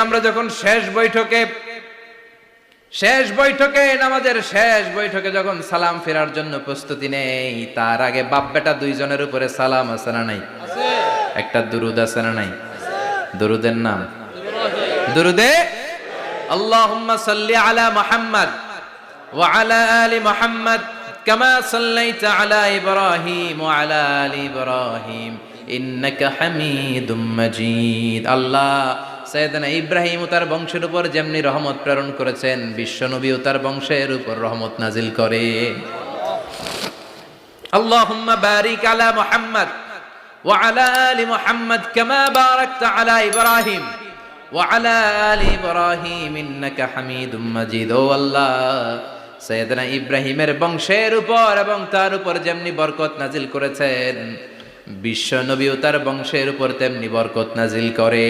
আমরা যখন শেষ বৈঠকে নামাজের শেষ বৈঠকে যখন সালাম ফেরার জন্য প্রস্তুতি নেই, তার আগে বাপ বেটা দুইজনের উপরে সালাম আছে না নাই? একটা দুরুদ আছে না নাই? দুরুদের নাম দুরুদে আল্লাহুম্মা সাল্লি আলা মুহাম্মদ ওয়া আলা আলি মুহাম্মদ কামা সাল্লাইতা আলা ইব্রাহিম ওয়া আলা আলি ইব্রাহিম ইন্নাকা হামিদুম মাজিদ। আল্লাহ সাইয়েদনা ইব্রাহিম ও তার বংশের উপর যেমনি রহমত প্রেরণ করেছেন, বিশ্ব নবী ও তার বংশের উপর রহমত নাজিল করে। আল্লাহুম্মা বারিক আলা মুহাম্মদ ওয়া আলা আলি মুহাম্মদ কামা বারাকতা আলা ইব্রাহিম ওয়া আলা আলি ইব্রাহিম ইন্নাকা হামিদুম মাজিদ। ও আল্লাহ, সাইয়েদনা ইব্রাহিমের বংশের উপর এবং তার উপর যেমনি বরকত নাজিল করেছেন, বিশ্ব নবী ও তার বংশের উপর তেমনি বরকত নাজিল করে।